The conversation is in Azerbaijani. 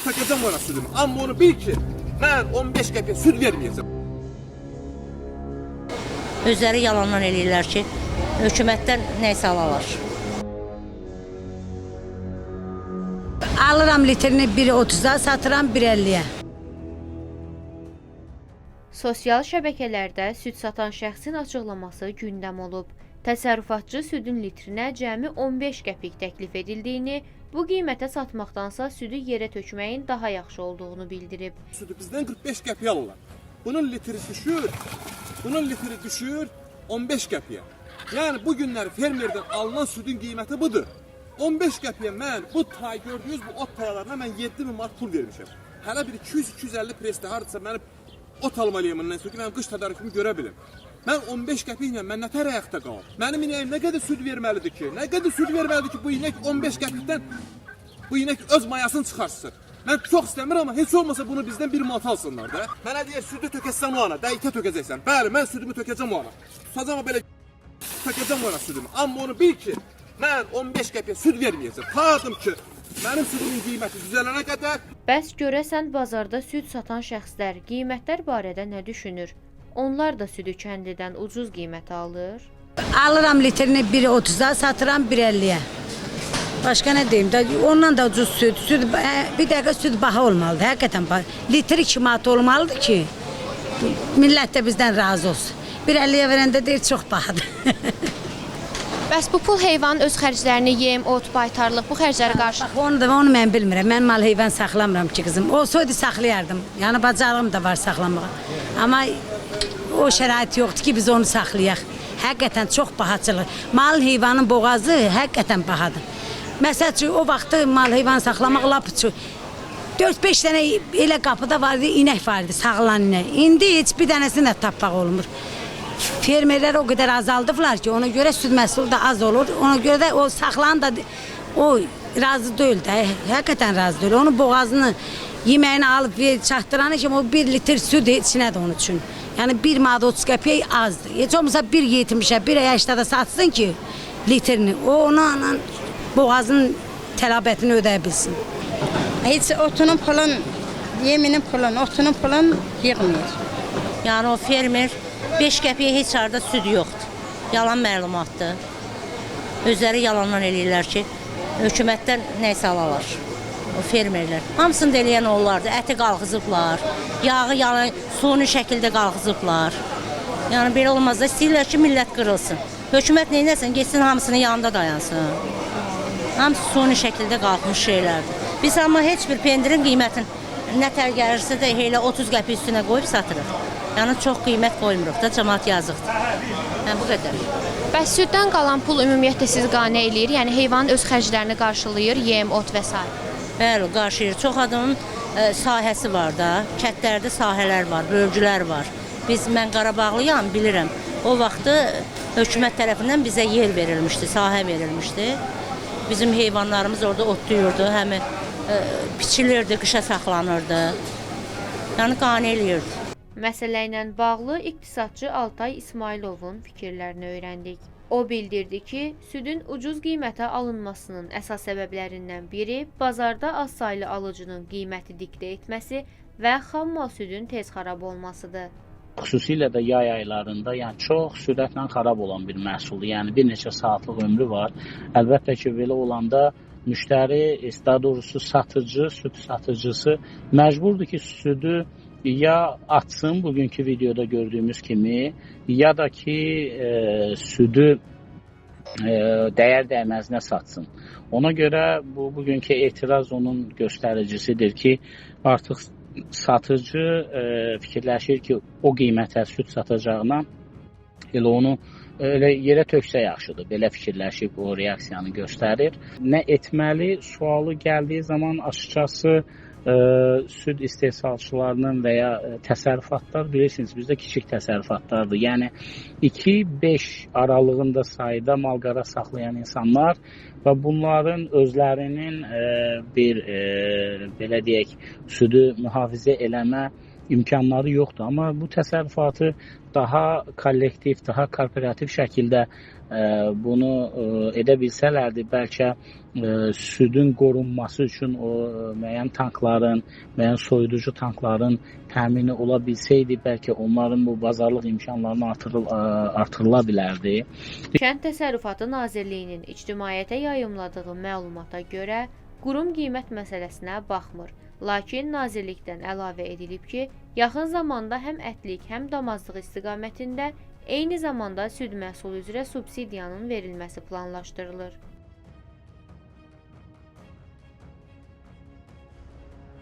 tökəcəm ona südümü. Amma onu bil ki, mən 15 qəpiyə süd verməyəcəm. Özləri yalandan eləyirlər ki, hökumətdən nəysə alalar. Alıram litrini 1.30'a, satıram 1.50'ye. Sosial şəbəkələrdə süd satan şəxsin açıqlaması gündəm olub. Təsərrüfatçı südün litrinə cəmi 15 qəpik təklif edildiyini, bu qiymətə satmaqdansa südü yerə tökməyin daha yaxşı olduğunu bildirib. Südü bizdən 45 qəpiyə alırlar. Bunun litri düşür 15 qəpiyə. Yəni bu günləri fermerdən alınan südün qiyməti budur. 15 qəpiyə mən bu tay gördüyünüz bu ot tayalarına mən 7000 manat pul vermişəm. Hələ bir 200-250 presdə hardasa mənim ot almalıyım ondan sonra ki, mən qış tədarükümü görə bilim. Mən 15 qəpiklə mən nətər ayaqda qalım? Mənim inəyim nə qədər süd verməlidir ki? Nə qədər süd verməlidir ki, bu inek 15 qəpikdən bu inek öz mayasını çıxarsın? Mən çox istəmirəm, amma heç olmasa bunu bizdən bir manat alsınlar da. Mənə deyir, südü tökəsən o ana, dəqiqə tökəcəksən. Bəli, mən südümü tökəcəm o ana. Tutacam belə tökəcəm o ana südümü. Amma onu bil ki, mən 15 qəpiyə süd verməyəcəm. Tadım ki, mənim südümün qiyməti düzələnə qədər. Bəs görəsən bazarda süd satan şəxslər qiymətlər barədə nə düşünür? Onlar da südü kəndidən ucuz qiymətə alır. Alıram litrini 1.30'a, satıram 1.50'ye. Başka ne diyeyim? Ondan da ucuz süt. Bir dəqiqə süt baha olmalıdır. Həqiqətən baha. Litri 2 manat olmalıdır ki, millət də bizdən razı olsun. 1.50'ye verəndə deyir, çox bahadır. Bəs bu pul heyvanın öz xərclərini, yem, ot, baytarlıq bu xərcləri qarşılayır? Onu mən bilmirəm. Mən mal heyvan saxlamıram ki, qızım. Olsaydı saxlayardım. Yəni bacarığım da var saxlamağa. Amma o şərait yoxdur ki, biz onu saxlayaq. Həqiqətən çox bahaçılıq. Mal heyvanın boğazı həqiqətən bahadır. Məsəl üçün, o vaxtı mal heyvan saxlamaq lap üçün 4-5 dənə elə qapıda vardı, inək vardı, sağılan inək. İndi heç bir dənəsini də tapmaq olmur. Fermerlər o qədər azaldıblar ki, ona görə süd məhsulu da az olur. Ona görə də o saxlayan da o razı deyil də, həqiqətən razı deyil. Onun boğazını, yeməyini alıb çatdıranı kimi o 1 litr süd içinədir onun üçün. Yəni 1 manat 30 qəpiyə azdır. Heç olmasa 1.70'ə, 1.80'da satsın ki litrini. O ona boğazının tələbətini ödəyə bilsin. Heç otunun pulun, yeminin pulun, otunun pulun yığmıyor. Yəni o fermer 5 qəpiyə heç arada süd yoxdur. Yalan məlumatdır. Özləri yalandan eləyirlər ki, hökumətdən nəysə alalar. O fermerlər. Hamısını da eləyən onlardır. Əti qalxızıblar, yağı suni şəkildə qalxızıblar. Yəni belə olmaz da istəyirlər ki, millət qırılsın. Hökumət neynəsin, geçsin hamısının yanında dayansın. Hamısı suni şəkildə qalxmış şeylərdir. Biz amma heç bir pendirin qiymətin nə tər gəlirsə də elə 30 qəpik üstünə qoyub satırıq. Yəni çox qiymət qoymuruq da, cəmaat yazıqdır. Yəni bu qədər. Bəs süddən qalan pul ümumiyyətlə sizi qane eləyir? Yəni heyvanın öz xərclərini qarşılayır, yem, ot və s. Bəli, qarşılayır. Çox adamın sahəsi var da, kətlərdə sahələr var, bölgülər var. Mən Qarabağlıyam, bilirəm. O vaxtı hökumət tərəfindən bizə yer verilmişdi, sahə verilmişdi. Bizim heyvanlarımız orada otlayırdı, həm biçilirdi, qışa saxlanırdı. Yəni qane eləyirdi. Məsələ ilə bağlı iqtisadçı Altay İsmailovun fikirlərini öyrəndik. O bildirdi ki, südün ucuz qiymətə alınmasının əsas səbəblərindən biri bazarda az saylı alıcının qiyməti diktə etməsi və xammal südün tez xarab olmasıdır. Xüsusilə də yay aylarında çox sürətlə xarab olan bir məhsuldur. Yəni bir neçə saatlıq ömrü var. Əlbəttə ki, belə olanda müştəri, daha doğrusu satıcı, süd satıcısı məcburdur ki, südü ya açsın bugünkü videoda gördüyümüz kimi, ya da ki südü dəyər-dəyməzinə satsın. Ona görə bugünkü etiraz onun göstəricisidir ki, artıq satıcı fikirləşir ki, o qiymətə süd satacağına elə onu yerə töksə yaxşıdır. Belə fikirləşib o reaksiyanı göstərir. Nə etməli sualı gəldiyi zaman açıqcası süd istehsalçılarının və ya təsərrüfatlar, bilirsiniz, bizdə kiçik təsərrüfatlardır. Yəni 2-5 aralığında sayda mal-qara saxlayan insanlar və bunların özlərinin bir belə deyək, südü mühafizə eləmə imkanları yoxdur. Amma bu təsərrüfatı daha kollektiv, daha korporativ şəkildə bunu edə bilsələrdi, bəlkə südün qorunması üçün o müəyyən tankların, müəyyən soyuducu tankların təmini ola bilsəydi, bəlkə onların bu bazarlıq imkanlarını artırıla bilərdi. Kənd Təsərrüfatı Nazirliyinin ictimaiyyətə yayımladığı məlumata görə qurum qiymət məsələsinə baxmır. Lakin nazirlikdən əlavə edilib ki, yaxın zamanda həm ətlik, həm damazlıq istiqamətində eyni zamanda süd məhsulu üzrə subsidiyanın verilməsi planlaşdırılır.